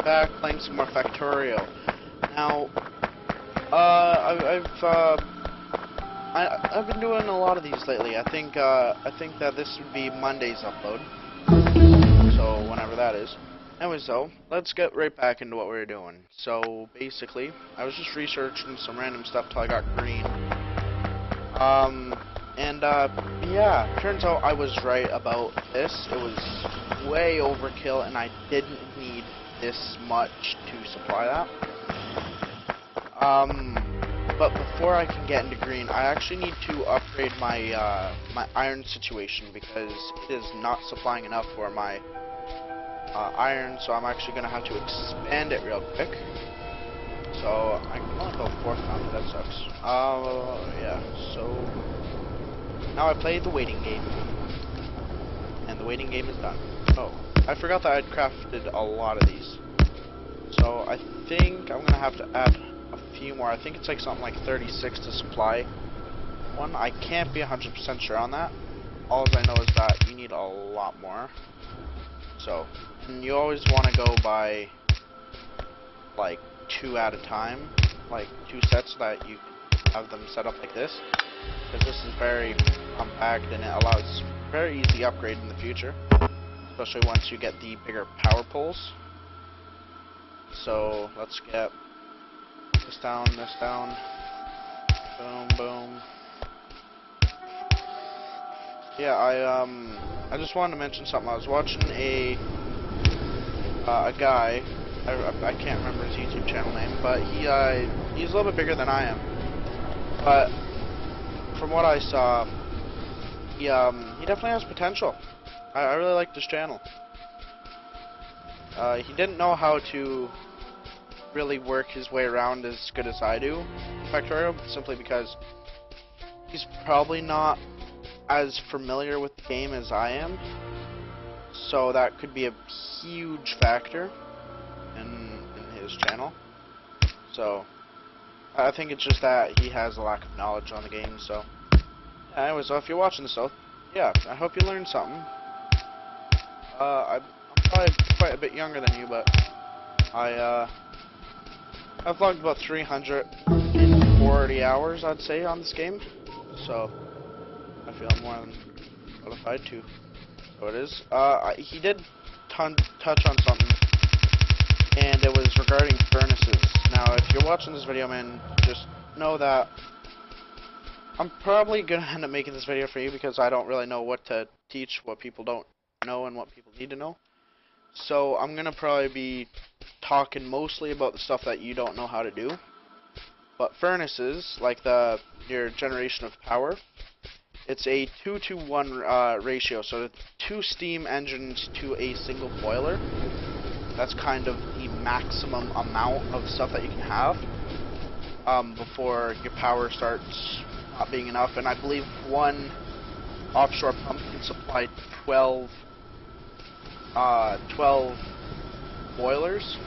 back playing some more Factorio. Now, I've been doing a lot of these lately. I think that this would be Monday's upload, so whenever that is. Anyway, so let's get right back into what we were doing. So basically, I was just researching some random stuff till I got green. Yeah, turns out I was right about this. It was way overkill, and I didn't need this much to supply that. But before I can get into green, I actually need to upgrade my my iron situation because it is not supplying enough for my iron. So I'm actually gonna have to expand it real quick. So I can only go 4th round. That sucks. Yeah. So now I played the waiting game, and the waiting game is done. Oh, I forgot that I'd crafted a lot of these. So I think I'm gonna have to add a few more. I think it's like something like 36 to supply one. I can't be 100% sure on that. All I know is that you need a lot more. So, and you always want to go by like 2 at a time, like 2 sets, so that you have them set up like this. Because this is very compact and it allows very easy upgrade in the future, especially once you get the bigger power poles. So let's get this down, boom, boom. Yeah, I just wanted to mention something. I was watching a guy. I can't remember his YouTube channel name, but he's a little bit bigger than I am. But from what I saw, he definitely has potential. I really like this channel. He didn't know how to really work his way around as good as I do Factorio, simply because he's probably not as familiar with the game as I am. So that could be a huge factor in his channel. So I think it's just that he has a lack of knowledge on the game. So yeah, anyway, so if you're watching this though, yeah, I hope you learned something. I'm probably quite a bit younger than you, but I've logged about 340 hours, I'd say, on this game. So I feel more than qualified to. So it is. He did touch on something, and it was regarding furnaces. Now, if you're watching this video, man, just know that I'm probably gonna end up making this video for you because I don't really know what to teach, what people don't know, and what people need to know. So I'm gonna probably be talking mostly about the stuff that you don't know how to do. But furnaces, like your generation of power, it's a 2-to-1 ratio. So 2 steam engines to a single boiler. That's kind of the maximum amount of stuff that you can have before your power starts not being enough. And I believe one offshore pump can supply 12 boilers.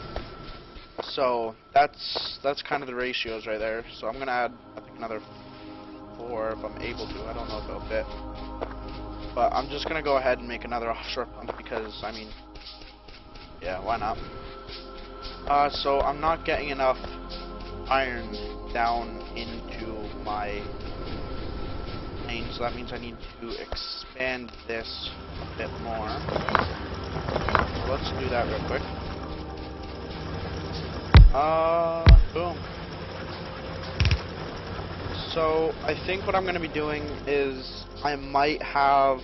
So that's kind of the ratios right there. So I'm gonna add, I think, another 4 if I'm able to. I don't know if it'll fit, but I'm just gonna go ahead and make another offshore pump because, I mean, yeah, why not? So I'm not getting enough iron down into my main, so that means I need to expand this a bit more. So let's do that real quick. Boom. So I think what I'm going to be doing is I might have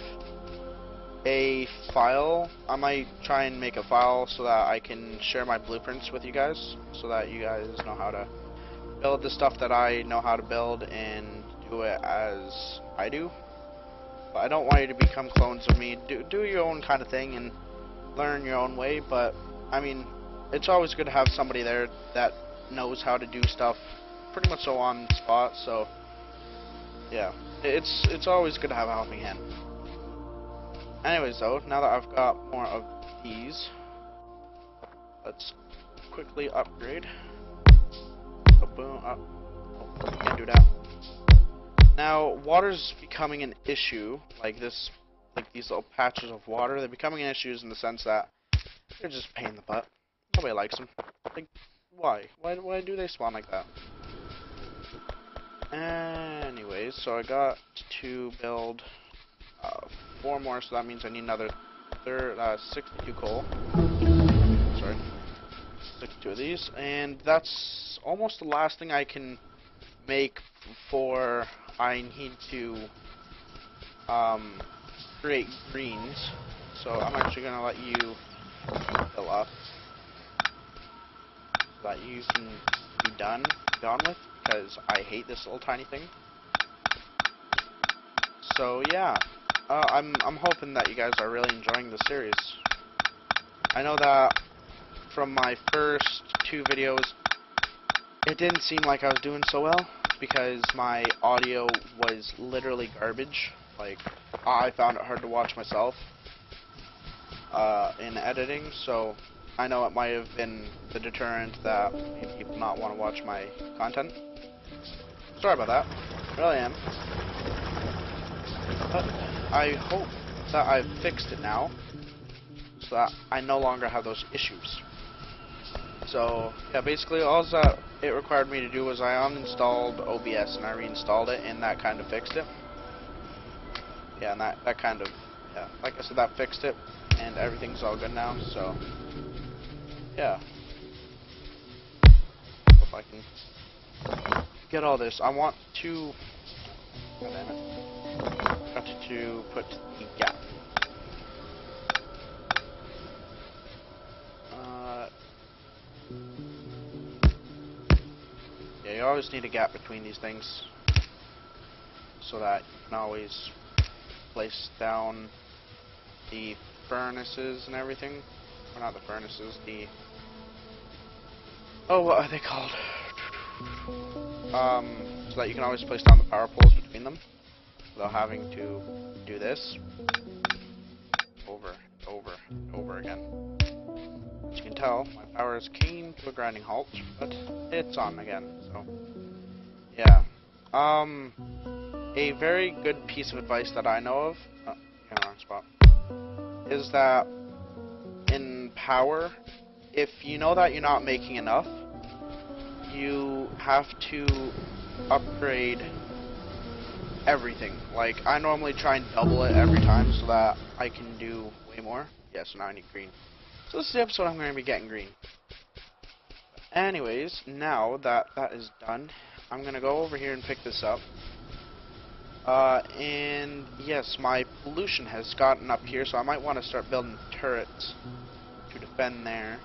a file. I might try and make a file so that I can share my blueprints with you guys, so that you guys know how to build the stuff that I know how to build and do it as I do. But I don't want you to become clones of me. Do your own kind of thing and learn your own way. But I mean, it's always good to have somebody there that knows how to do stuff pretty much so on the spot. So yeah, it's always good to have a helping hand. Anyways though, now that I've got more of these, let's quickly upgrade. So boom, up. Oh, can't do that. Now, water's becoming an issue, like these little patches of water. They're becoming an issue in the sense that they're just a pain in the butt. Nobody likes them. Like, why? Why do they spawn like that? Anyways, so I got to build 4 more, so that means I need another 62 coal. Sorry. 62 of these, and that's almost the last thing I can make before I need to create greens. So I'm actually gonna let you fill up so that you can be gone with, because I hate this little tiny thing. So yeah, I'm hoping that you guys are really enjoying the series. I know that from my first 2 videos, it didn't seem like I was doing so well because my audio was literally garbage. Like, I found it hard to watch myself in editing, so I know it might have been the deterrent that made people not want to watch my content. Sorry about that. I really am. But I hope that I've fixed it now, so that I no longer have those issues. So, yeah, basically all that it required me to do was I uninstalled OBS and I reinstalled it, and that kind of fixed it. Yeah, and that kind of, yeah, like I said, that fixed it, and everything's all good now, so, yeah. If I can get all this, I want to, god damn it, got to put the gap. Yeah, you always need a gap between these things so that you can always place down the furnaces and everything. Or not the furnaces, the... oh, what are they called? So that you can always place down the power poles between them without having to do this over, over again. As you can tell, my powers came to a grinding halt, but it's on again, so yeah. A very good piece of advice that I know of, wrong spot, is that in power, if you know that you're not making enough, you have to upgrade everything. Like, I normally try and double it every time so that I can do way more. Yeah, so now I need green. So this is the episode I'm going to be getting green. Anyways, now that that is done, I'm going to go over here and pick this up. And yes, my pollution has gotten up here, so I might want to start building turrets to defend there.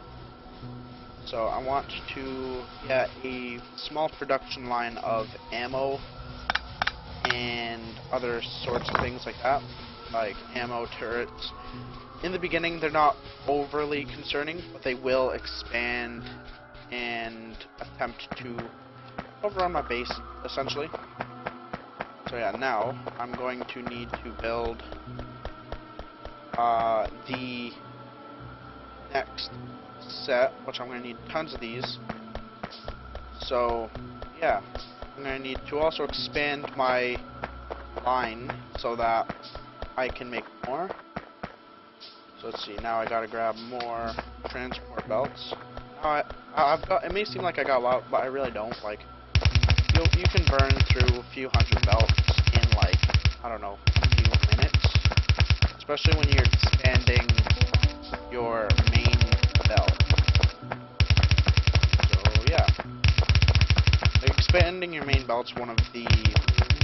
So I want to get a small production line of ammo and other sorts of things like that, like ammo turrets. In the beginning, they're not overly concerning, but they will expand and attempt to overrun my base, essentially. So yeah, now I'm going to need to build the next set, which I'm going to need tons of these. So yeah, I'm going to need to also expand my line so that I can make more. So let's see, now I gotta grab more transport belts. I've got, it may seem like I got a lot, but I really don't. Like, you can burn through a few hundred belts in, like, I don't know, a few minutes. Especially when you're expanding your main belt. So yeah, like, expanding your main belt's one of the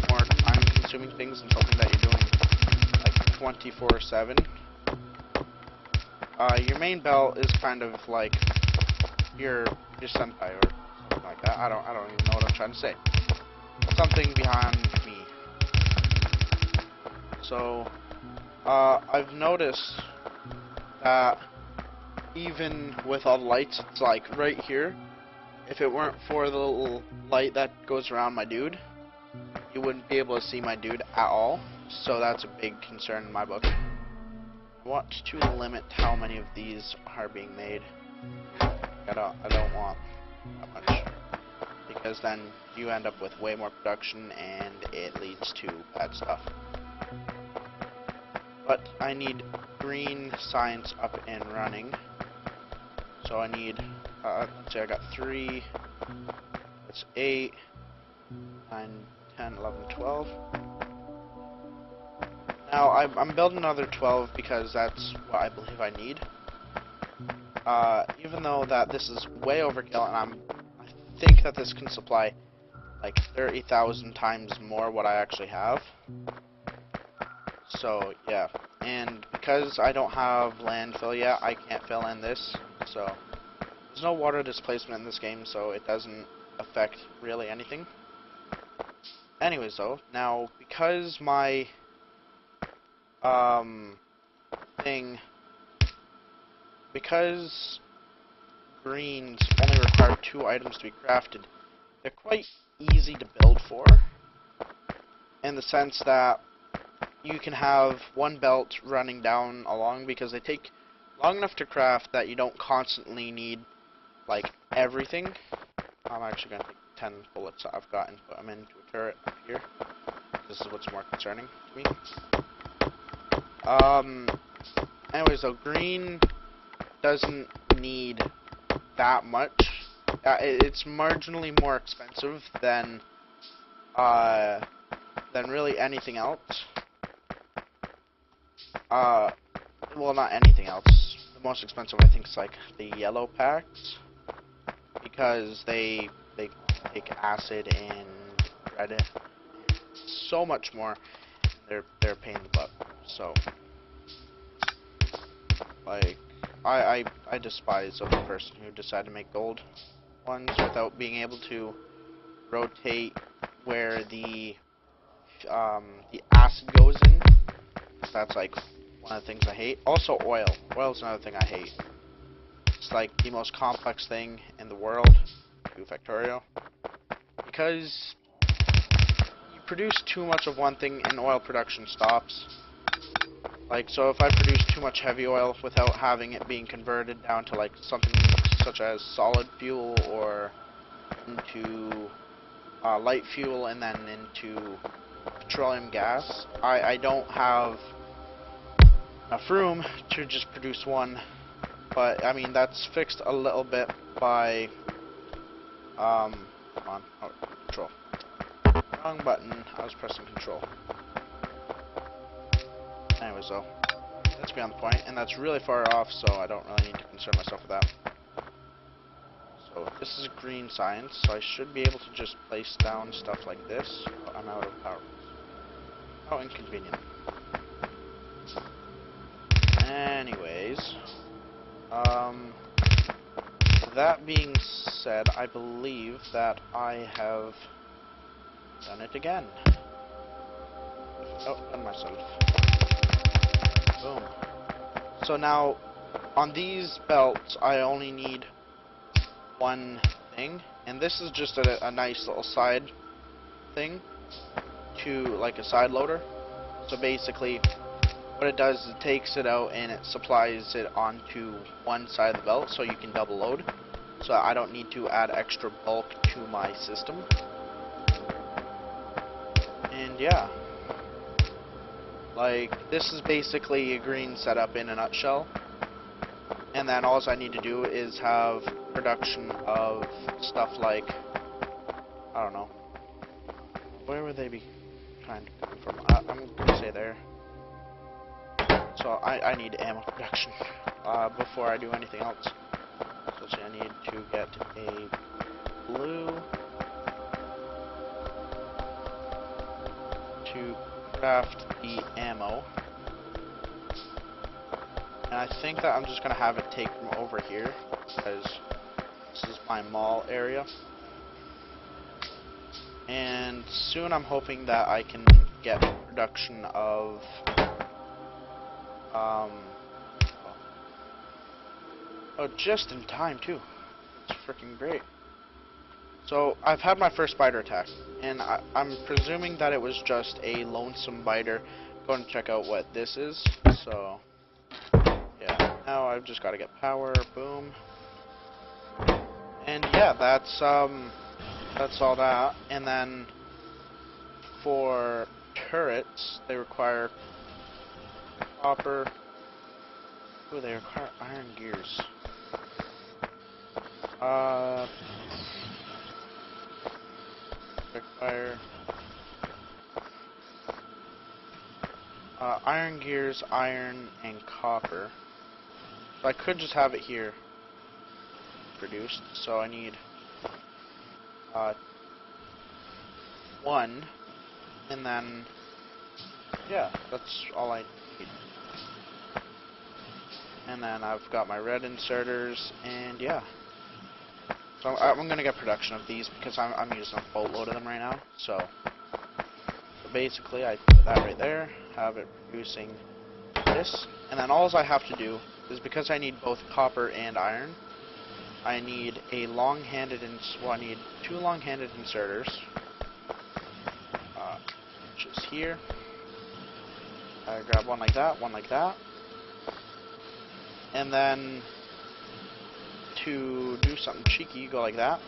more time-consuming things and something that you're doing like 24/7. Your main belt is kind of like your senpai or something like that. I don't even know what I'm trying to say. Something behind me. So I've noticed that even with all the lights, it's like right here. If it weren't for the little light that goes around my dude, you wouldn't be able to see my dude at all. So that's a big concern in my book. I want to limit how many of these are being made. I don't want that much, because then you end up with way more production and it leads to bad stuff. But I need green science up and running, So I need, let's say I got 3, that's 8, 9, 10, 11, 12. Now, I'm building another 12 because that's what I believe I need. Even though that this is way overkill, and I think that this can supply like 30,000 times more what I actually have. So, yeah. And because I don't have landfill yet, I can't fill in this. So, there's no water displacement in this game, so it doesn't affect really anything. Anyways, though, now, because my because greens only require 2 items to be crafted, they're quite easy to build for, in the sense that you can have one belt running down along, because they take long enough to craft that you don't constantly need, like, everything. I'm actually going to take 10 bullets that I've got and put them into a turret up here. This is what's more concerning to me. Anyways, though, green doesn't need that much. It's marginally more expensive than really anything else. Well, not anything else. The most expensive, I think, is like the yellow packs, because they take acid and Reddit so much more. They're a pain in the butt. So, like, I despise of the person who decided to make gold ones without being able to rotate where the acid goes in. That's like one of the things I hate. Also, oil. Oil is another thing I hate. It's like the most complex thing in the world. Do factorio, because you produce too much of one thing and oil production stops. Like, so if I produce too much heavy oil without having it being converted down to like something such as solid fuel or into light fuel and then into petroleum gas, I don't have enough room to just produce one. But I mean, that's fixed a little bit by come on, oh, control. Wrong button. I was pressing control. Anyways, though, that's beyond the point, and that's really far off, so I don't really need to concern myself with that. So this is green science, so I should be able to just place down stuff like this. Oh, I'm out of power. How inconvenient. Anyways, that being said, I believe that I have done it again. Oh, done myself. Boom. So now, on these belts, I only need one thing, and this is just a nice little side thing to, like, a side loader. So basically, what it does is it takes it out and it supplies it onto one side of the belt, so you can double load. So I don't need to add extra bulk to my system. And yeah. Like, this is basically a green setup in a nutshell. And then all I need to do is have production of stuff like, I don't know, where would they be trying to come from? I'm gonna say there. So I need ammo production before I do anything else. So I need to get a blue to craft the ammo. And I think that I'm just going to have it take from over here, because this is my mall area. And soon I'm hoping that I can get production of oh, just in time too. It's freaking great. So I've had my first spider attack, and I'm presuming that it was just a lonesome biter. Go and check out what this is. So yeah, now I've just got to get power. Boom. And yeah, that's all that. And then for turrets, they require copper. Oh, they require iron gears. Uh, quick fire. Iron gears, iron, and copper. So I could just have it here produced. So I need 1, and then yeah, that's all I need. And then I've got my red inserters, and yeah. So I'm gonna get production of these because I'm using a boatload of them right now. So basically, I put that right there, have it producing this, and then all I have to do is, because I need both copper and iron, I need a long-handed I need 2 long-handed inserters, which is here. I grab one like that, and then to do something cheeky, you go like that,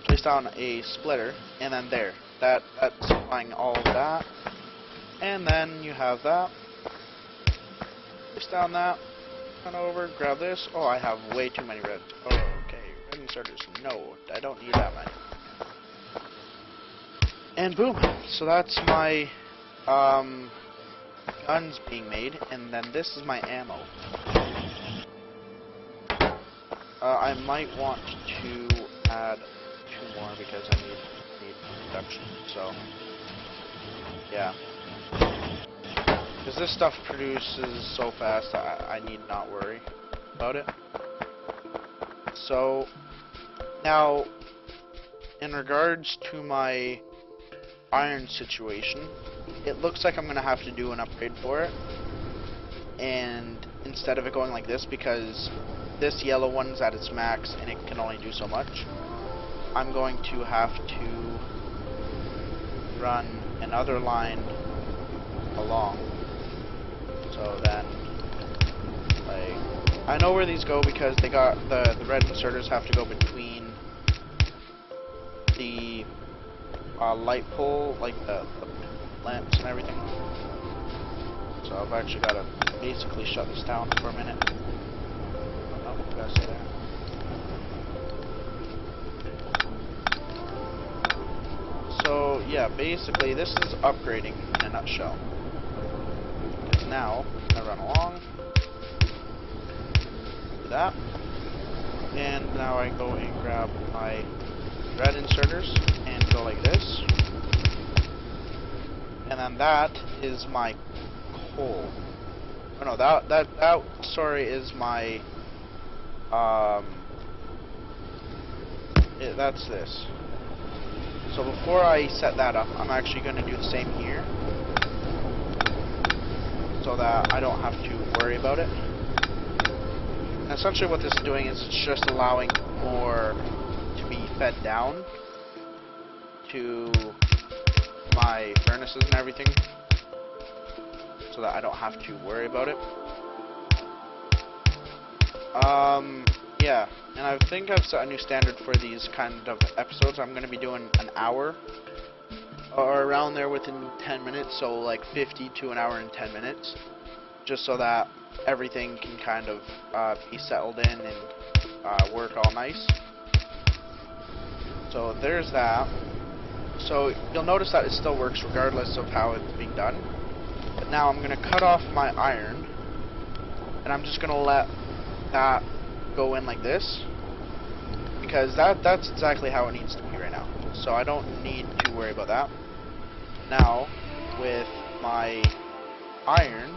place down a splitter, and then there. That's supplying all of that, and then you have that. Place down that, turn over, grab this. Oh, I have way too many red. Oh, okay, red inserters. No, I don't need that many. And boom. So that's my guns being made, and then this is my ammo. I might want to add 2 more because I need production. So yeah, because this stuff produces so fast, I need not worry about it. So now, in regards to my iron situation, it looks like I'm gonna have to do an upgrade for it, and instead of it going like this, because this yellow one's at its max and it can only do so much, I'm going to have to run another line along. So then, like, I know where these go because they got the red inserters have to go between the light pole, like the lamps and everything. So I've actually got to basically shut this down for a minute. Oh, gotta stay there. So yeah, basically this is upgrading in a nutshell. Because now I run along, do that, and now I go and grab my red inserters and go like this, and then that is my coal. Oh no, that sorry is my that's this. So before I set that up, I'm actually going to do the same here, so that I don't have to worry about it. And essentially what this is doing is it's just allowing more to be fed down to my furnaces and everything, so that I don't have to worry about it. Yeah, and I think I've set a new standard for these kind of episodes. I'm going to be doing an hour, or around there within 10 minutes, so like 50 to an hour and 10 minutes, just so that everything can kind of be settled in and work all nice. So there's that. So you'll notice that it still works regardless of how it's being done. But now I'm going to cut off my iron, and I'm just going to let that go in like this, because that's exactly how it needs to be right now. So I don't need to worry about that. Now with my iron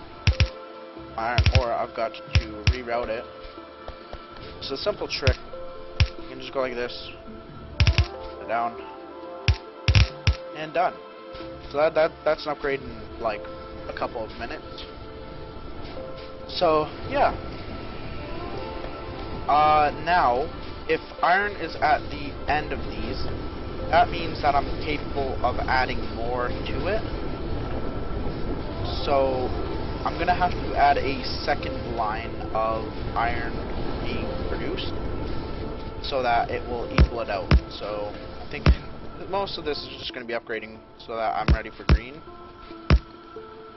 ore, I've got to reroute it. It's a simple trick. You can just go like this, put it down, and done. So that's an upgrade in like a couple of minutes. So yeah. Now, if iron is at the end of these, that means that I'm capable of adding more to it. So I'm gonna have to add a second line of iron being produced, so that it will equal it out. So I think most of this is just gonna be upgrading so that I'm ready for green.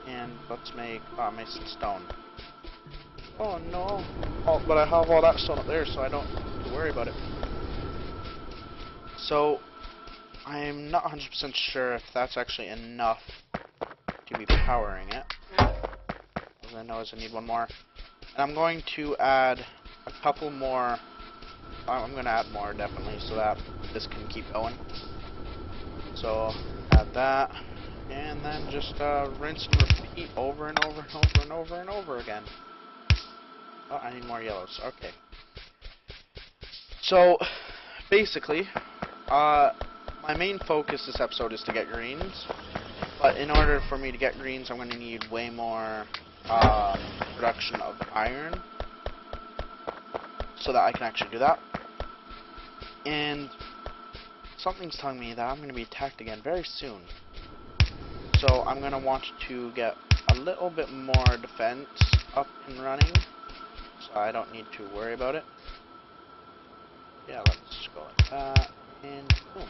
And let's make make some stone. Oh no! Oh, but I have all that stone up there, so I don't to worry about it. So, I'm not 100% sure if that's actually enough to be powering it. All I know is I need one more. And I'm going to add a couple more. I'm going to add more, definitely, so that this can keep going. So, add that. And then just rinse and repeat over and over and over and over and over again. Oh, I need more yellows. Okay. So, basically, my main focus this episode is to get greens. But in order for me to get greens, I'm going to need way more production of iron so that I can actually do that. And something's telling me that I'm going to be attacked again very soon. So I'm going to want to get a little bit more defense up and running, so I don't need to worry about it. Yeah, let's go like that, and boom.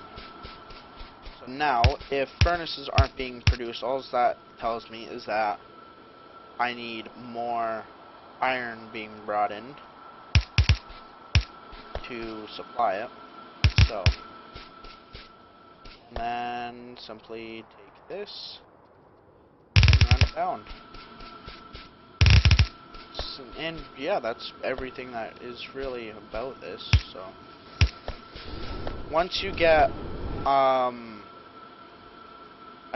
So now, if furnaces aren't being produced, all that tells me is that I need more iron being brought in to supply it. So, and then simply take this and run it down. And yeah, that's everything that is really about this. So once you get, I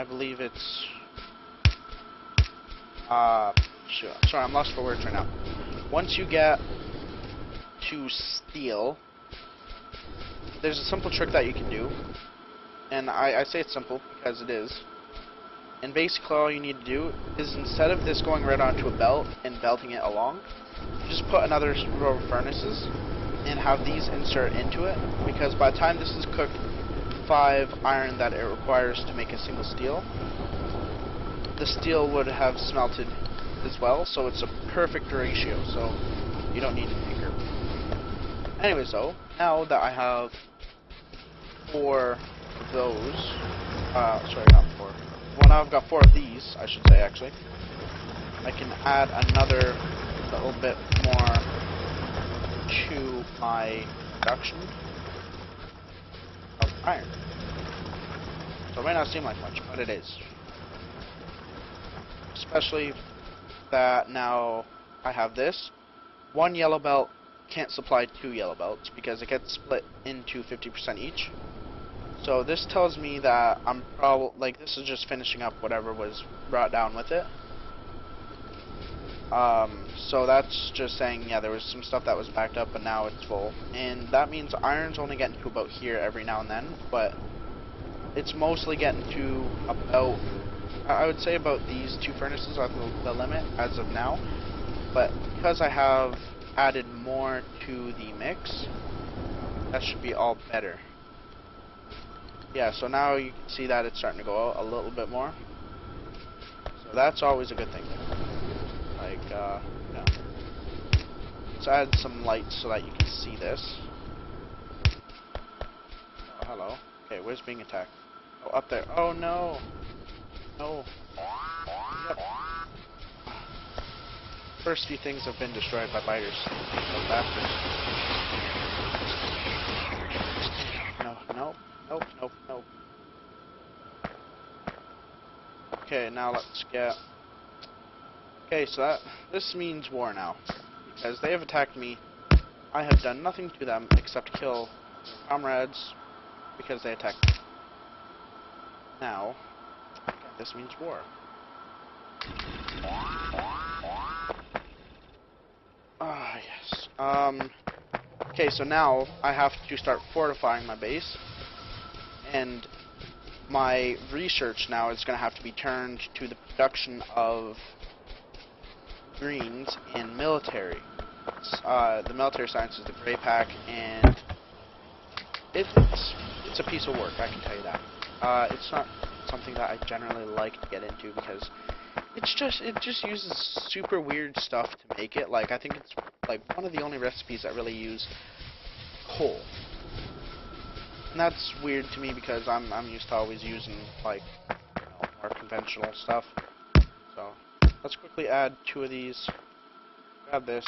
believe it's, sorry, I'm lost for words right now. Once you get to steel, there's a simple trick that you can do, and I say it's simple because it is. And basically all you need to do is, instead of this going right onto a belt and belting it along, just put another row of furnaces and have these insert into it, because by the time this is cooked 5 iron that it requires to make a single steel, the steel would have smelted as well, so it's a perfect ratio, so you don't need an anchor. Anyways though, now that I have 4 of those, sorry, not 4. Well, now I've got 4 of these, I should say, actually. I can add another little bit more to my production of iron. So it may not seem like much, but it is. Especially that now I have this. 1 yellow belt can't supply 2 yellow belts because it gets split into 50% each. So this tells me that I'm probably, like, this is just finishing up whatever was brought down with it. So that's just saying, yeah, there was some stuff that was backed up, but now it's full. And that means iron's only getting to about here every now and then, but it's mostly getting to about, I would say about these 2 furnaces are the limit as of now. But because I have added more to the mix, that should be all better. Yeah, so now you can see that it's starting to go out a little bit more. So that's always a good thing. Like, yeah. Let's add some lights so that you can see this. Oh, hello. Okay, where's being attacked? Oh, up there. Oh, no. No. Yep. First few things have been destroyed by biters. Those bastards. No, no. Nope, nope, nope. Okay, now let's get... Okay, so this means war now. Because they have attacked me. I have done nothing to them except kill their comrades because they attacked me. Now, this means war. Ah, yes. Okay, so now I have to start fortifying my base. And my research now is going to have to be turned to the production of greens in military. The military science is the gray pack, and it's a piece of work, I can tell you that. It's not something that I generally like to get into because it just uses super weird stuff to make it. Like, I think it's like one of the only recipes that really use coal. And that's weird to me because I'm used to always using, like, more conventional stuff. So let's quickly add 2 of these. Grab this.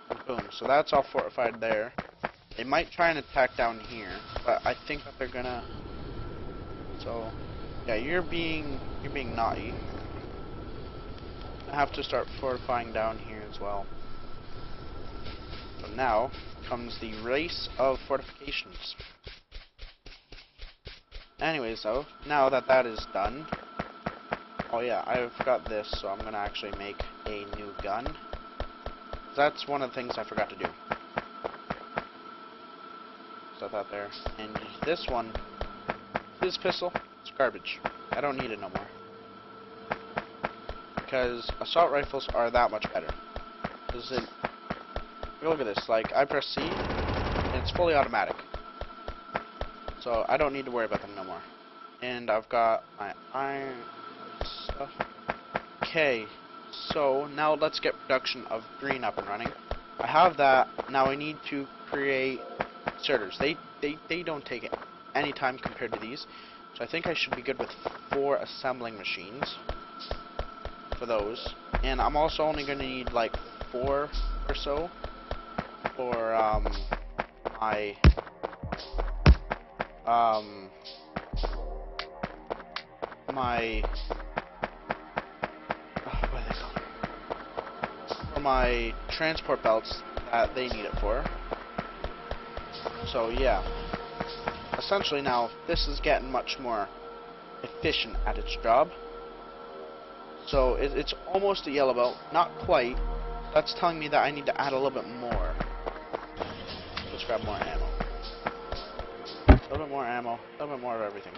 And Boom. So that's all fortified there. They might try and attack down here, but I think that they're gonna. So, yeah, you're being naughty. I have to start fortifying down here as well. So now comes the race of fortifications. Anyways, though, now that that is done, oh yeah, I've got this, so I'm gonna actually make a new gun. That's one of the things I forgot to do. Set that there. And this one, this pistol, it's garbage. I don't need it no more. Because assault rifles are that much better. Because it, look at this, like, I press C, and it's fully automatic. So I don't need to worry about them no more. And I've got my iron stuff. Okay, so now let's get production of green up and running. I have that. Now I need to create inserters. They don't take any time compared to these. So I think I should be good with 4 assembling machines for those. And I'm also only going to need like 4 or so for my what are they called? For my transport belts that they need it for. So yeah, essentially now this is getting much more efficient at its job. So it's almost a yellow belt, not quite. That's telling me that I need to add a little bit more. Let's grab more ammo. A little bit more ammo, a little bit more of everything.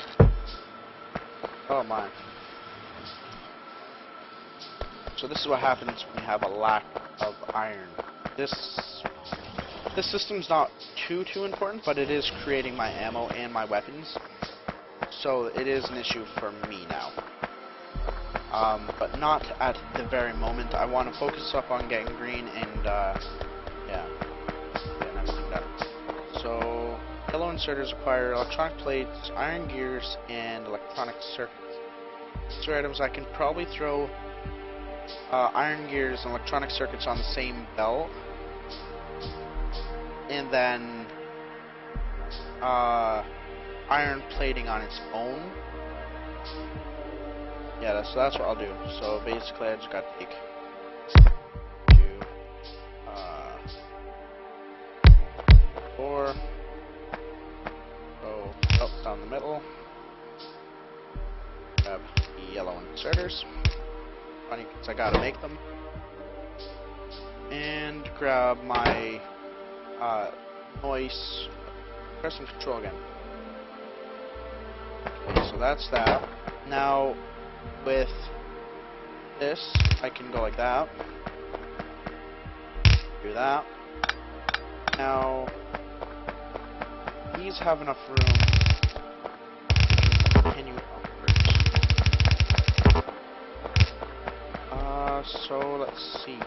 Oh my. So this is what happens when you have a lack of iron. This system's not too important, but it is creating my ammo and my weapons. So it is an issue for me now. But not at the very moment. I want to focus up on getting green and yeah, getting everything done. So yellow inserters require electronic plates, iron gears, and electronic circuits. These are items I can probably throw iron gears and electronic circuits on the same belt, and then iron plating on its own. Yeah, so that's what I'll do. So basically I just got to take 2, 4, go up down the middle, grab the yellow inserters, funny because I gotta make them, and grab my noise, press and control again. Okay, so that's that. Now with this, I can go like that. Do that. Now, these have enough room to continue upwards. So let's see.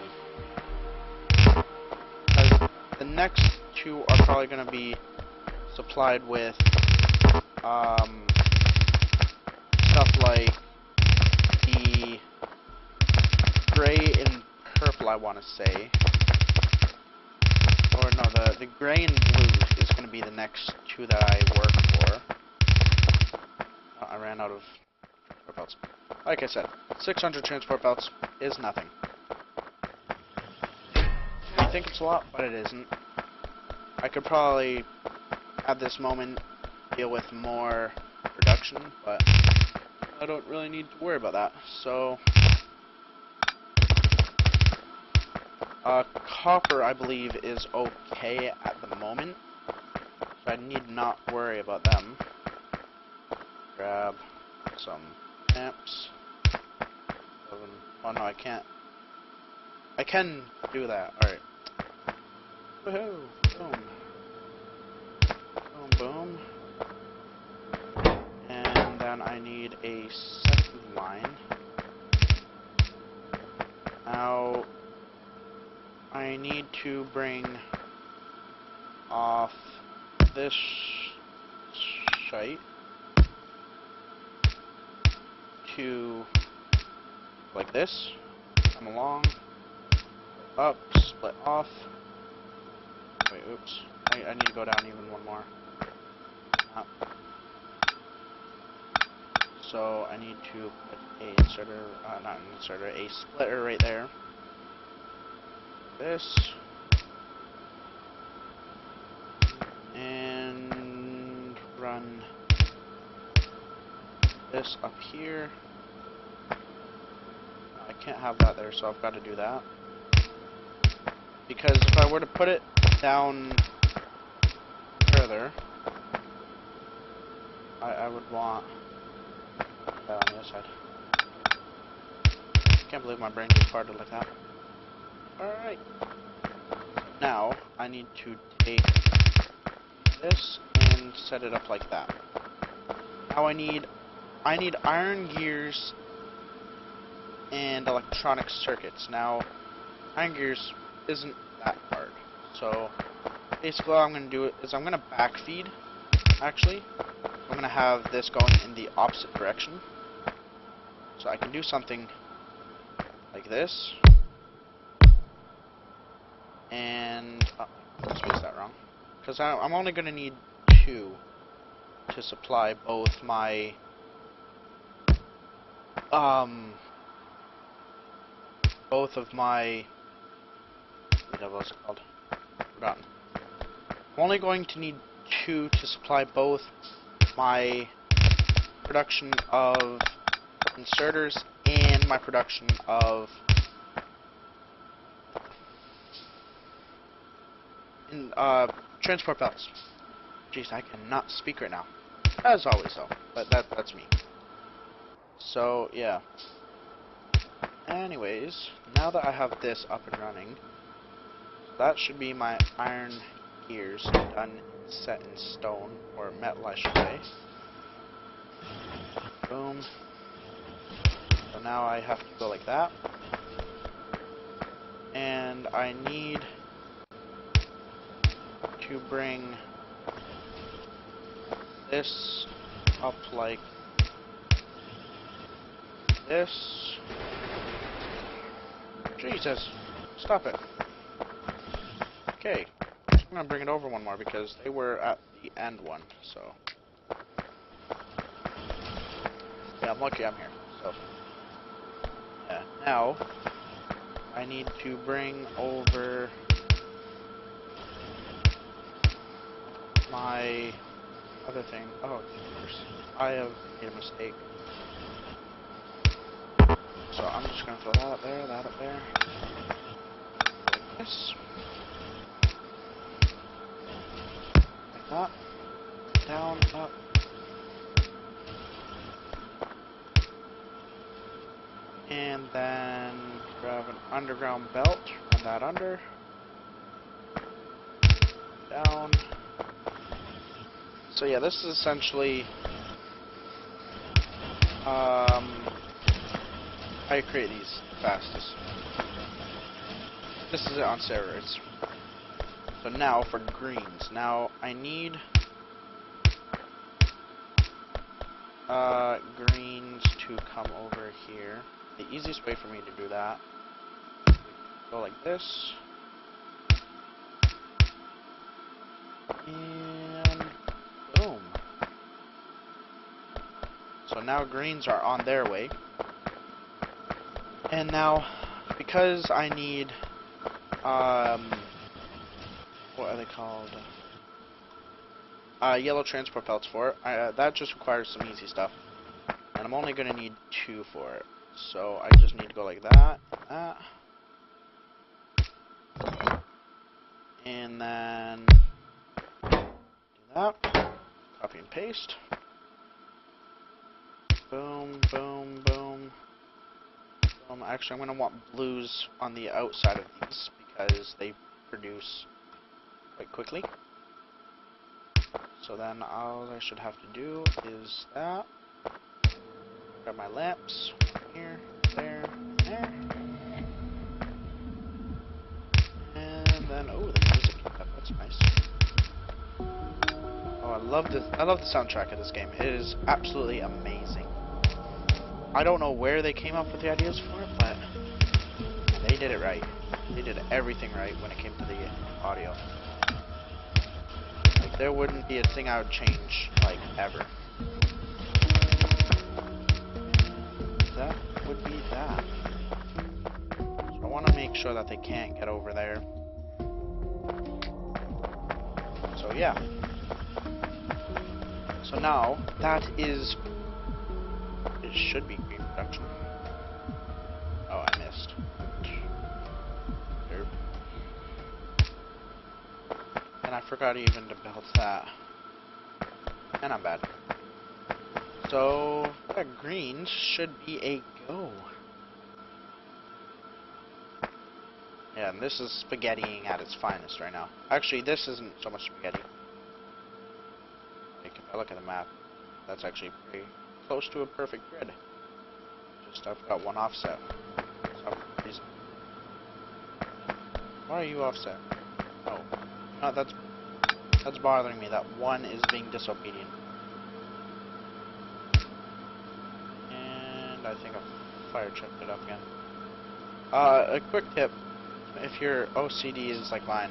The next 2 are probably going to be supplied with stuff like the gray and purple, I want to say. Or no, the gray and blue is going to be the next 2 that I work for. I ran out of transport belts. Like I said, 600 transport belts is nothing. I think it's a lot, but it isn't. I could probably, at this moment, deal with more production, but I don't really need to worry about that. So, copper, I believe, is okay at the moment, so I need not worry about them. Grab some lamps. Oh no, I can't. I can do that. Alright. Woohoo! Boom. Boom, boom. And then I need a second line. Now, I need to bring off this shite to like this. Come along, up, split off, oops. I need to go down even one more. Up. So I need to put a inserter, not an inserter, a splitter right there. This. And run this up here. I can't have that there, so I've got to do that. Because if I were to put it down further, I would want that on the other side. Can't believe my brain gets farted like that. Alright. Now, I need to take this and set it up like that. Now I need iron gears and electronic circuits. Now, iron gears isn't that hard. So, basically all I'm going to do is I'm going to backfeed, actually. I'm going to have this going in the opposite direction. So I can do something like this. And, oh, I spaced that wrong. Because I'm only going to need 2 to supply both my, both of my, what the devil is it called? Forgotten. I'm only going to need 2 to supply both my production of inserters and my production of transport belts. Jeez, I cannot speak right now. As always, though. But that's me. So, yeah. Anyways, now that I have this up and running, that should be my iron gears done, set in stone, or metal, I should say. Boom. So now I have to go like that. And I need to bring this up like this. Jesus, stop it. Okay, I'm gonna bring it over one more because they were at the end one, so. Yeah, I'm lucky I'm here, so. Yeah, now, I need to bring over my other thing. Oh, I have made a mistake. So I'm just going to throw that up there, that up there. Like this. Like that. Down, up. And then grab an underground belt, run that under. Down. So yeah, this is essentially how you create these fastest. This is it on steroids. So now for greens. Now I need greens to come over here. The easiest way for me to do that, go like this, and boom. So now greens are on their way. And now, because I need, what are they called? Yellow transport belts for it. That just requires some easy stuff. And I'm only going to need 2 for it. So I just need to go like that, that. And then do that. Copy and paste. Boom, boom, boom. Actually, I'm going to want blues on the outside of these because they produce quite quickly. So then all I should have to do is that. Grab my lamps. Here, there, there. And then, oh, the music picked up. That's nice. Oh, I love the soundtrack of this game. It is absolutely amazing. I don't know where they came up with the ideas for it, but they did it right. They did everything right when it came to the audio. there wouldn't be a thing I would change, like, ever. That would be that. So I want to make sure that they can't get over there. So yeah. So now, that is... It should be green production. Oh, I missed. Derp. And I forgot even to build that. And I'm bad. So, yeah, greens should be a go. Yeah, and this is spaghettiing at its finest right now. Actually, this isn't so much spaghetti. Like, if I look at the map, that's actually pretty close to a perfect grid. Just I've got one offset. For some reason. Why are you offset? Oh. No, that's bothering me. That one is being disobedient. And I think I fire checked it up again. A quick tip. If your OCD is like mine,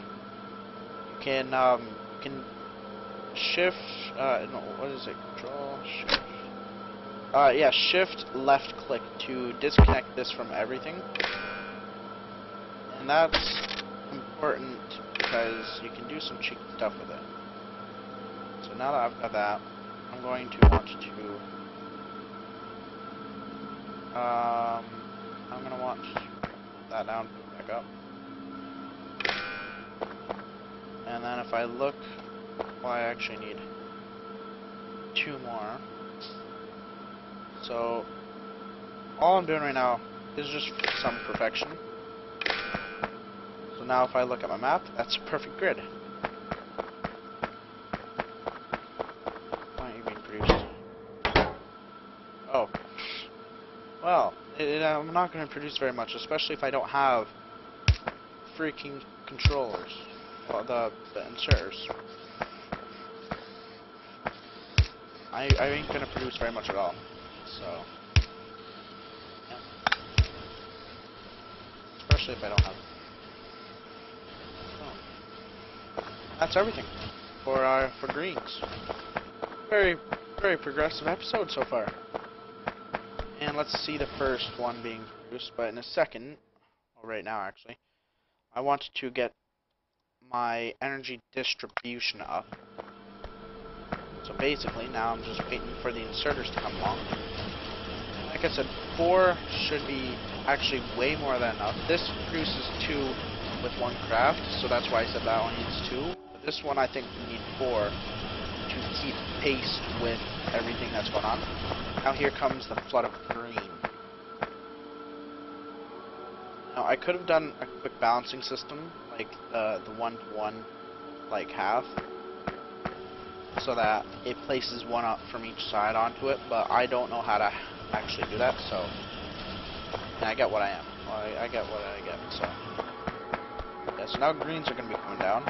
you can shift, no, what is it? Control, shift. Yeah, shift left click to disconnect this from everything. And that's important because you can do some cheeky stuff with it. So now that I've got that, I'm going to want to, I'm going to want that down, put it back up. And then if I look, well, I actually need 2 more. So, all I'm doing right now is just some perfection. So now if I look at my map, that's a perfect grid. Why aren't you being produced? Oh. Well, I'm not going to produce very much, especially if I don't have freaking controllers. Well, the inserters. I ain't gonna produce very much at all. So, yeah. Especially if I don't have. So, that's everything for greens. Very progressive episode so far. And let's see the first one being produced. But in a second, well, right now actually, I want to get my energy distribution up. So basically now I'm just waiting for the inserters to come along. Like I said, 4 should be actually way more than enough. This produces 2 with 1 craft, so that's why I said that one needs 2. But this one I think we need 4 to keep pace with everything that's going on. Now here comes the flood of green. Now I could have done a quick balancing system, like the 1-to-1, like half, so that it places 1 up from each side onto it, but I don't know how to actually do that, so, and I get what I am. Well, I get what I get, so. Yeah, so now greens are going to be coming down.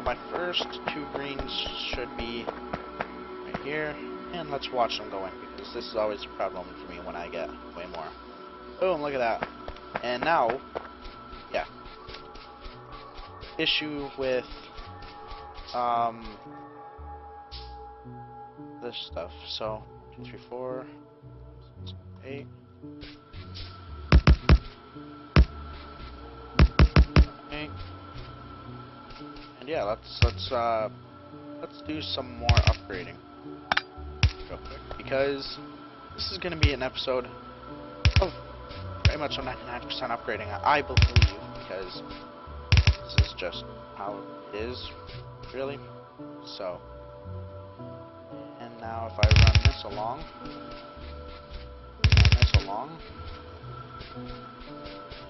My first 2 greens should be right here, and let's watch them go in, because this is always a problem for me when I get way more. Boom, look at that. And now, yeah, issue with this stuff. So 1, 2, 3, 4, 6, 8. And yeah, let's do some more upgrading real quick, because this is going to be an episode of pretty much a 99% upgrading, I believe, because this is just how it is, really. So, and now if I run this along,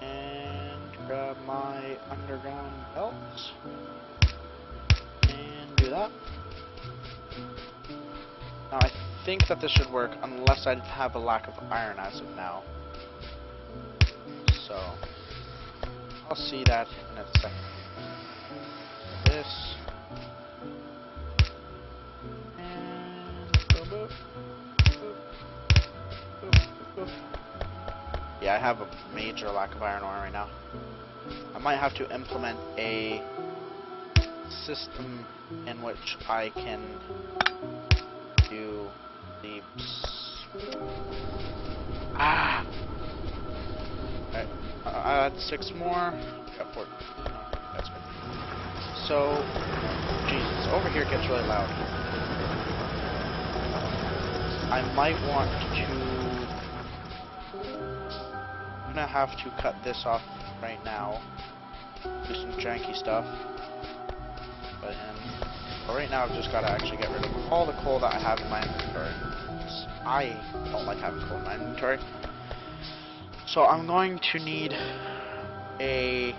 and grab my underground belts, and do that. Now I think that this should work, unless I have a lack of iron as of now. So, I'll see that in a second. This. And boop, boop, boop, boop, boop, boop. Yeah, I have a major lack of iron ore right now. I might have to implement a system in which I can do the... Alright, add 6 more. Got 14. That's good. So, Jesus, over here it gets really loud. I might want to... I'm gonna have to cut this off right now. Do some janky stuff. But right now I've just gotta actually get rid of all the coal that I have in my inventory. I don't like having coal in my inventory. So I'm going to need a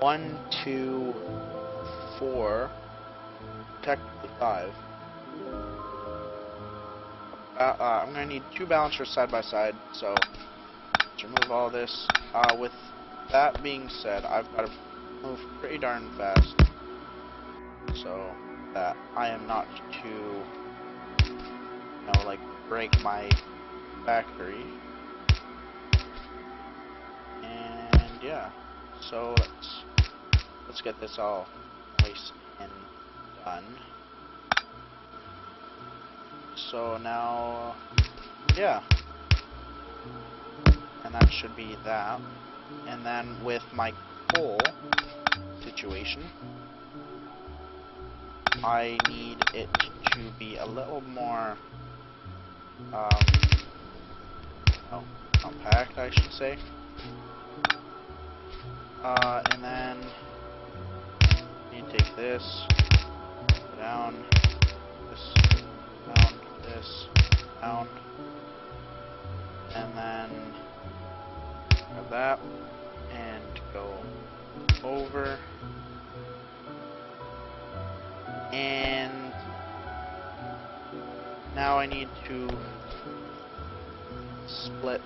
1, 2, 4, technically 5. I'm going to need 2 balancers side by side, so let's remove all this. With that being said, I've got to move pretty darn fast so that I am not to, like, break my factory. And yeah, so let's get this all nice and done. So now, yeah, and that should be that. And then with my coal situation, I need it to be a little more compact, I should say. And then you take this down, this down, this down, and then grab that and go over, and now I need to split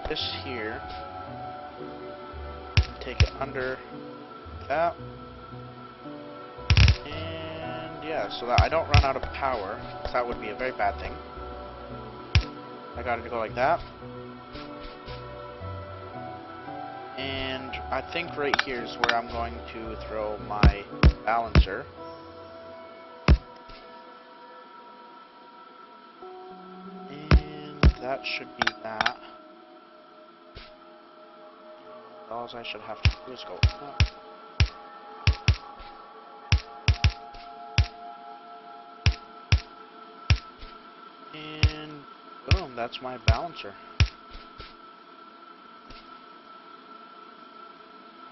this here, take it under that, and yeah, so that I don't run out of power, because that would be a very bad thing. I got it to go like that. And I think right here is where I'm going to throw my balancer. And that should be that. All I should have to do is go up. And boom, that's my balancer.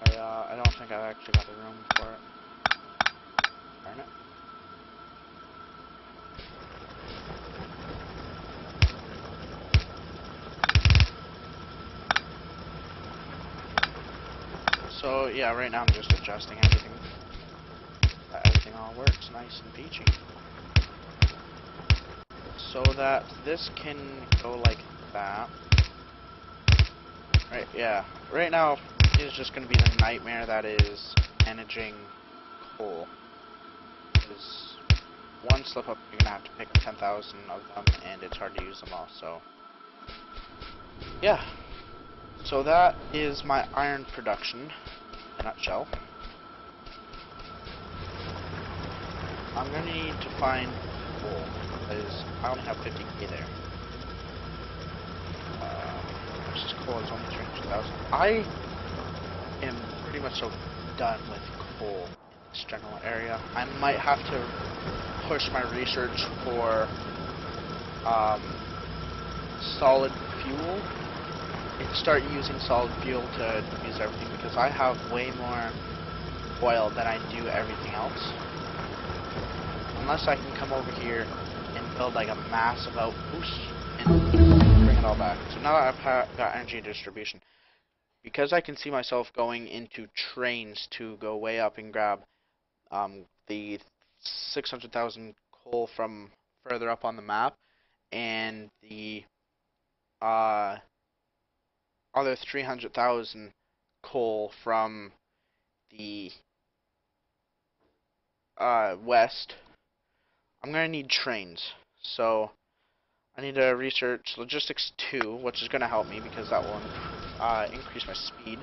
I don't think I've actually got the room for it. Darn it. So yeah, right now I'm just adjusting everything. Everything all works nice and peachy. So that this can go like that. Right, yeah. Right now is just going to be the nightmare that is managing coal. Because one slip up, you're going to have to pick up 10,000 of them, and it's hard to use them all, so... yeah. So that is my iron production, in a nutshell. I'm going to need to find coal, because I only have 50k there. This coal is only 300,000. I am pretty much so done with coal in this general area. I might have to push my research for solid fuel. I can start using solid fuel to use everything, because I have way more oil than I do everything else. Unless I can come over here and build like a massive outpost and bring it all back. So now that I've got energy distribution, because I can see myself going into trains to go way up and grab the 600,000 coal from further up on the map, and the other 300,000 coal from the west, I'm going to need trains. So I need to research logistics 2, which is going to help me because that will increase my speed.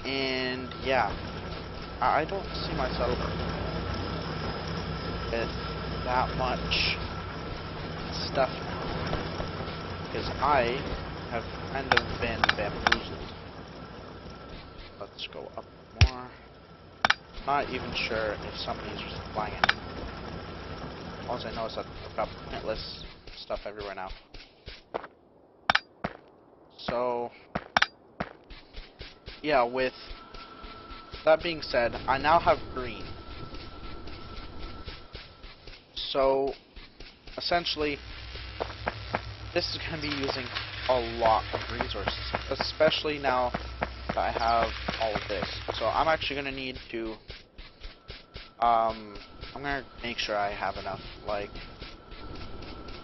And yeah, I don't see myself with that much stuff now, because I have kind of been bamboozled. Let's go up more. Not even sure if somebody's supplying it. All I know is that I've got pointless stuff everywhere now. So, yeah, with that being said, I now have green. So, essentially, this is going to be using a lot of resources, especially now that I have all of this. So I'm actually going to need to, I'm going to make sure I have enough, like,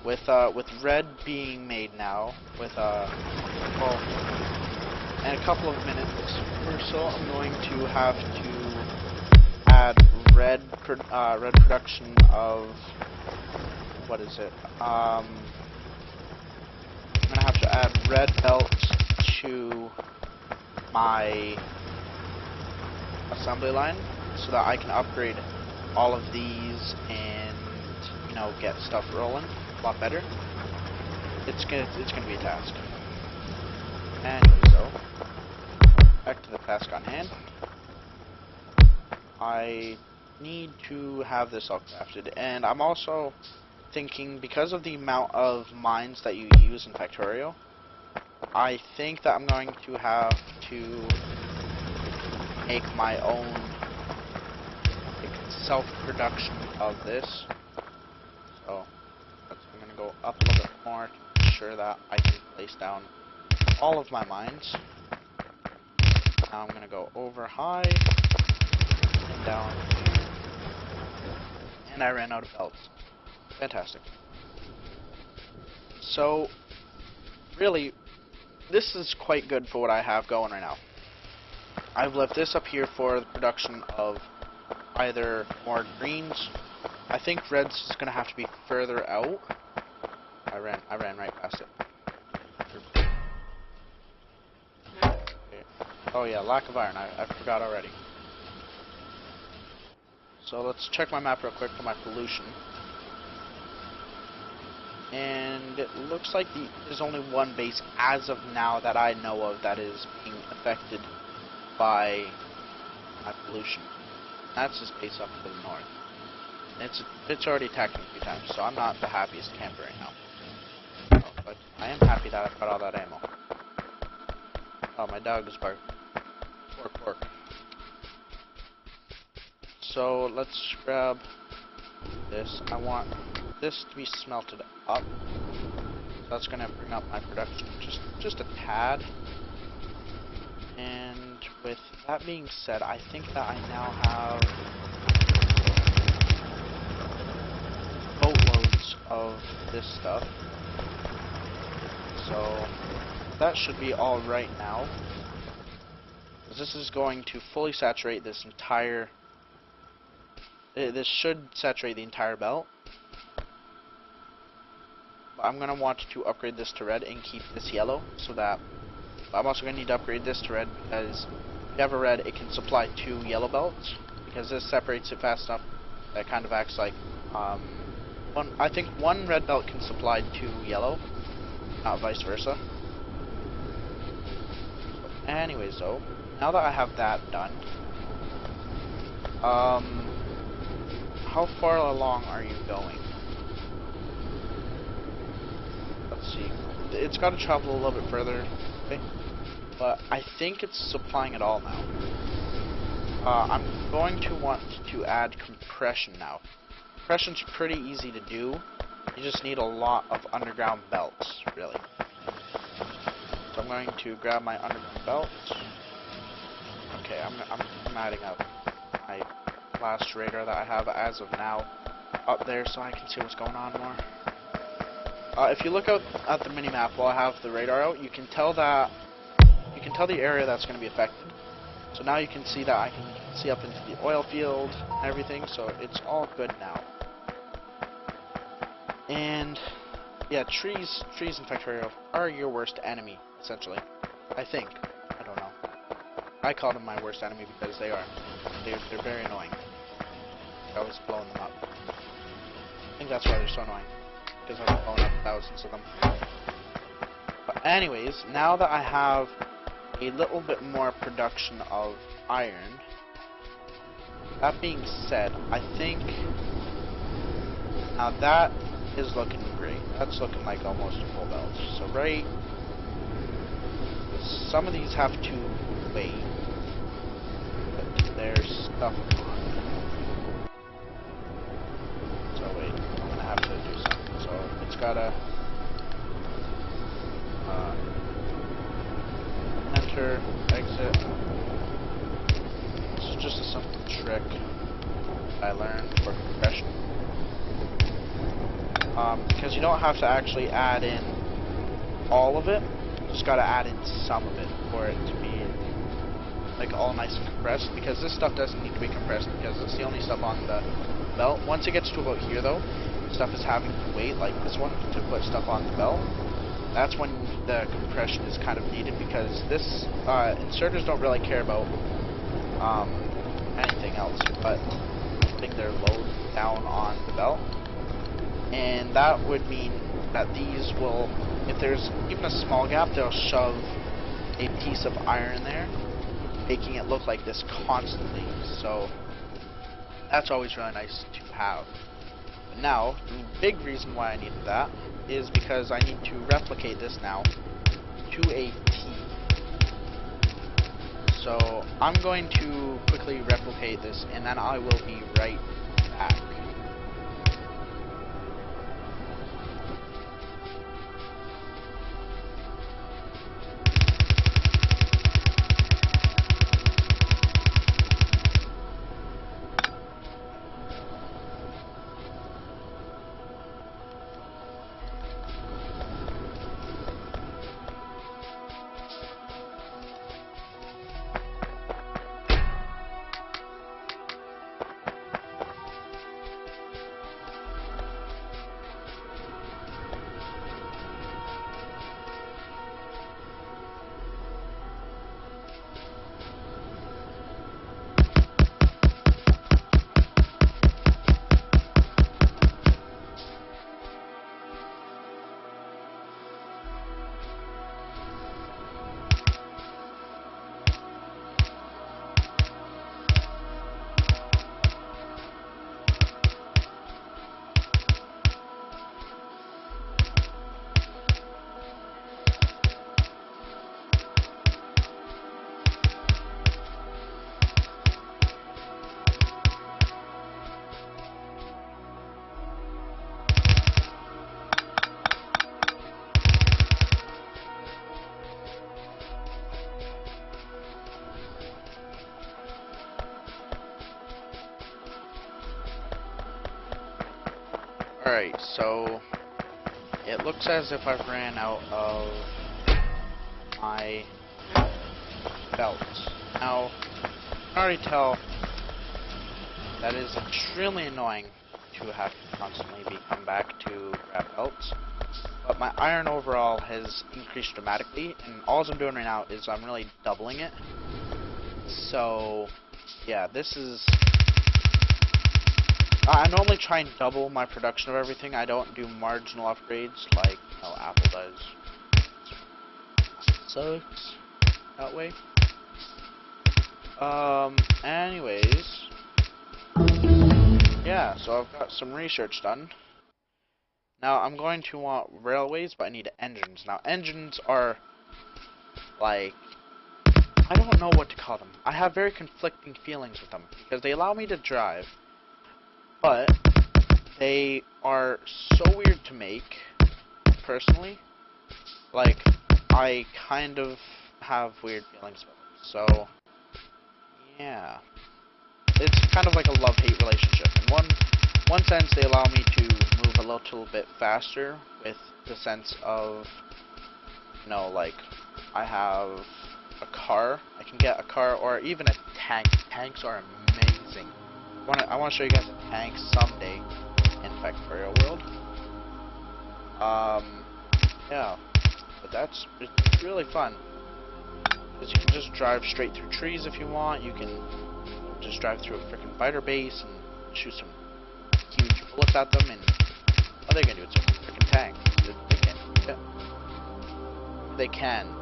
with red being made now, with, well, in a couple of minutes or so, I'm going to have to add red production of, what is it, I'm going to have to add red belts to my assembly line so that I can upgrade all of these and, you know, get stuff rolling a lot better. It's gonna be a task. And so, back to the task on hand. I need to have this all crafted, and I'm also thinking, because of the amount of mines that you use in Factorio, I think that I'm going to have to make my own, like, self-production of this. So I'm going to go up a little bit more to ensure that I can place down all of my mines. Now I'm going to go over high and down, and I ran out of belts. Fantastic. So, really, this is quite good for what I have going right now. I've left this up here for the production of either more greens. I think reds is going to have to be further out. I ran right past it. Okay. Oh yeah, lack of iron. I forgot already. So let's check my map real quick for my pollution. And it looks like there's only one base as of now that I know of that is being affected by my pollution. That's this base up to the north. It's already attacked me a few times, so I'm not the happiest camper right now. Oh, but I am happy that I've got all that ammo. Oh, my dog is barking. Pork. So let's grab this. I want this to be smelted up. So that's gonna bring up my production just a tad. And with that being said, I think that I now have boatloads of this stuff. So that should be all right now. This is going to fully saturate this entire. This should saturate the entire belt. But I'm gonna want to upgrade this to red and keep this yellow, so that. I'm also going to need to upgrade this to red, because if you have a red, it can supply 2 yellow belts, because this separates it fast enough that it kind of acts like, I think one red belt can supply 2 yellow, not vice versa. Anyways though, now that I have that done, how far along are you going? Let's see, it's got to travel a little bit further, okay? But I think it's supplying it all now. I'm going to want to add compression now. Compression's pretty easy to do. You just need a lot of underground belts, really. So I'm going to grab my underground belt. Okay, I'm adding up my last radar that I have as of now up there, so I can see what's going on more. If you look out at the mini-map while I have the radar out, you can tell the area that's going to be affected. So now you can see that I can see up into the oil field and everything, so it's all good now. And yeah, trees in Factorio are your worst enemy, essentially. I think. I don't know. I call them my worst enemy because they are. They're very annoying. I always blowing them up. I think that's why they're so annoying. Because I was blowing up thousands of them. But anyways, now that I have a little bit more production of iron, that being said, I think now that is looking great. That's looking like almost a full belt. So right, some of these have to wait. But there's stuff on. So wait, I'm gonna have to do something. So it's gotta enter, exit. This is just a simple trick I learned for compression. Because you don't have to actually add in all of it, you just gotta add in some of it for it to be like all nice and compressed, because this stuff doesn't need to be compressed because it's the only stuff on the belt. Once it gets to about here though, stuff is having to wait, like this one, to put stuff on the belt. That's when the compression is kind of needed, because this inserters don't really care about anything else but putting their load down on the belt. And that would mean that these will, if there's even a small gap, they'll shove a piece of iron there, making it look like this constantly. So that's always really nice to have. But now, the big reason why I needed that is because I need to replicate this now to a T. So I'm going to quickly replicate this, and then I will be right back. Alright, so it looks as if I've ran out of my belts. Now, I can already tell that is extremely annoying to have to constantly be come back to grab belts. But my iron overall has increased dramatically, and all I'm doing right now is I'm really doubling it. So, yeah, this is... I normally try and double my production of everything. I don't do marginal upgrades like, you know, Apple does. Sucks that way. Anyways, yeah, so I've got some research done. Now I'm going to want railways, but I need engines. Now engines are like, I don't know what to call them. I have very conflicting feelings with them because they allow me to drive, but they are so weird to make, personally. Like, I kind of have weird feelings about them. So, yeah. It's kind of like a love-hate relationship. In one sense, they allow me to move a little bit faster with the sense of, you know, like, I have a car. I can get a car or even a tank. Tanks are amazing. I want to show you guys a tank someday in Factorio World. Yeah, but it's really fun. Because you can just drive straight through trees if you want. You can just drive through a freaking fighter base and shoot some huge bullets at them, and what are they gonna do? It's a freaking tank. They can,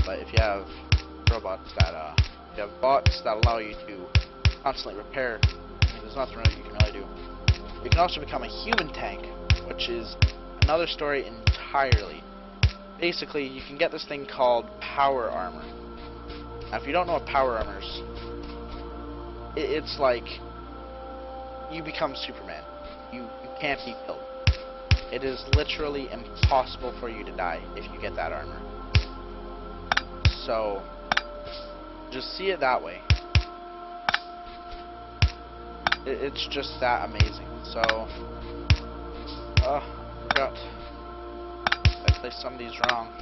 but if you have robots that, you have bots that allow you to constantly repair, I mean, there's nothing really you can really do. You can also become a human tank, which is another story entirely. Basically, you can get this thing called power armor. Now, if you don't know what power armor is, it's like you become Superman. You can't be killed. It is literally impossible for you to die if you get that armor. So, just see it that way. It's just that amazing. So, forgot. I placed some of these wrong.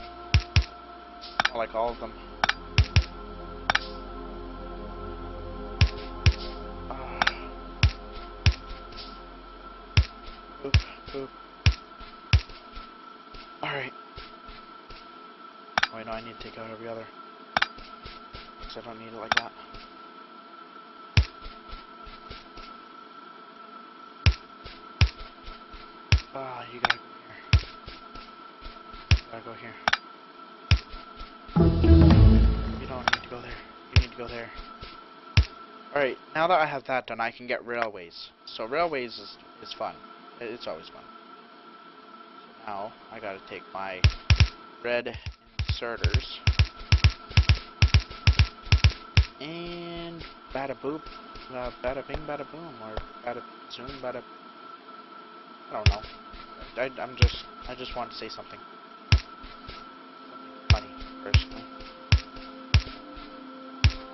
I like all of them. Boop, boop. Alright. Wait, no, I need to take out every other. Because I don't need it like that. You gotta go here. You gotta go here. You don't need to go there. You need to go there. Alright, now that I have that done, I can get railways. So railways is fun. It's always fun. So now, I gotta take my red inserters. And bada boop. Bada bing, bada boom. Or bada zoom, bada... I don't know. I just want to say something funny, personally.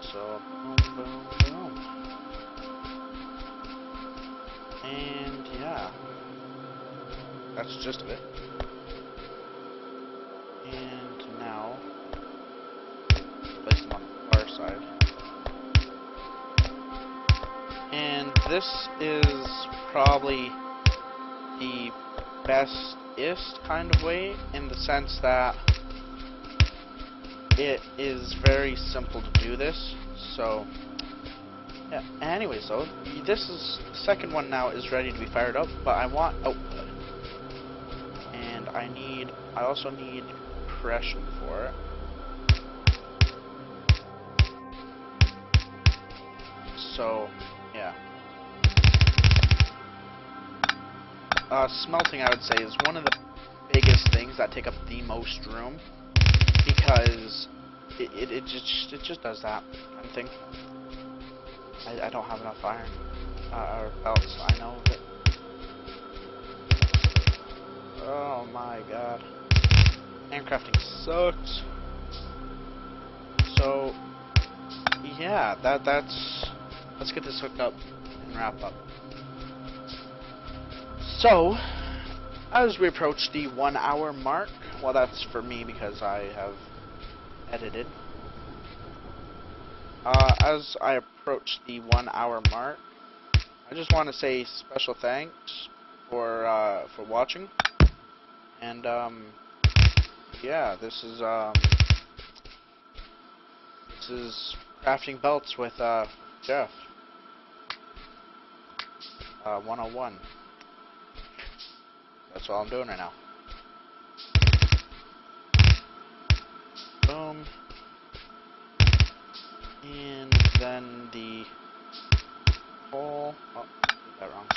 So, boom, boom, boom. And, yeah. That's the gist of it. And now, place them on the far side. And this is probably the bestest kind of way, in the sense that it is very simple to do this. So yeah, anyways though, this is the second one now is ready to be fired up, but I want output, and I also need compression for it. So yeah, smelting, I would say, is one of the biggest things that take up the most room, because it just does that kind of thing. I don't have enough iron or belts. I know that. Oh my god, handcrafting sucks. So yeah, let's get this hooked up and wrap up. So, as we approach the 1 hour mark, well, that's for me because I have edited. As I approach the 1 hour mark, I just want to say special thanks for watching. And yeah, this is crafting belts with Jeff 101. That's all I'm doing right now. Boom. And then the hole. Oh, did that wrong.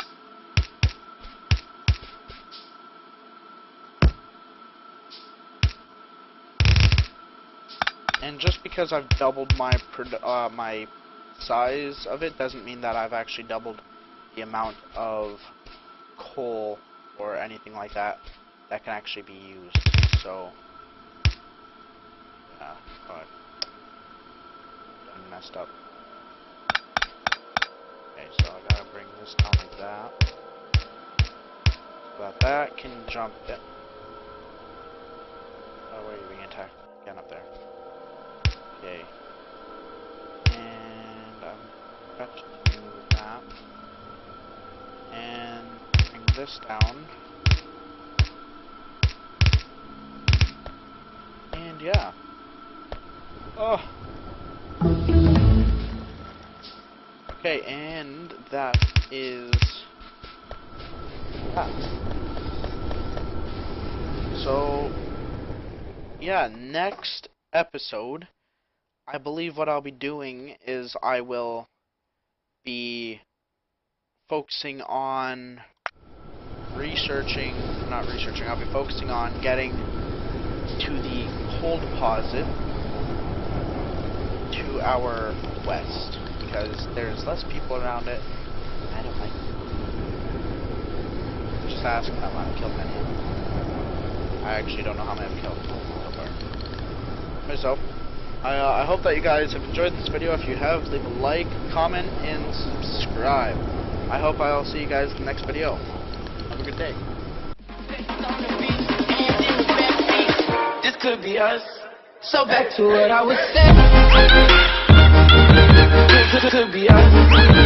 And just because I've doubled my my size of it doesn't mean that I've actually doubled the amount of coal or anything like that that can actually be used. So yeah, I messed up. Okay, so I gotta bring this down like that, so that can jump it. Oh, where are you being attacked? Get up there. Okay, and I'm got to do that, and bring this down, and yeah. Oh. Okay, and that is that. So, yeah, next episode, I believe what I'll be doing is I will be focusing on I'll be focusing on getting to the coal deposit to our west, because there's less people around it. I don't like it. Just asking how I've killed many. I actually don't know how many I've killed so far. So, I hope that you guys have enjoyed this video. If you have, leave a like, comment, and subscribe. I hope I'll see you guys in the next video. Have a good day. This could be us. So back to what I was saying. This could be us.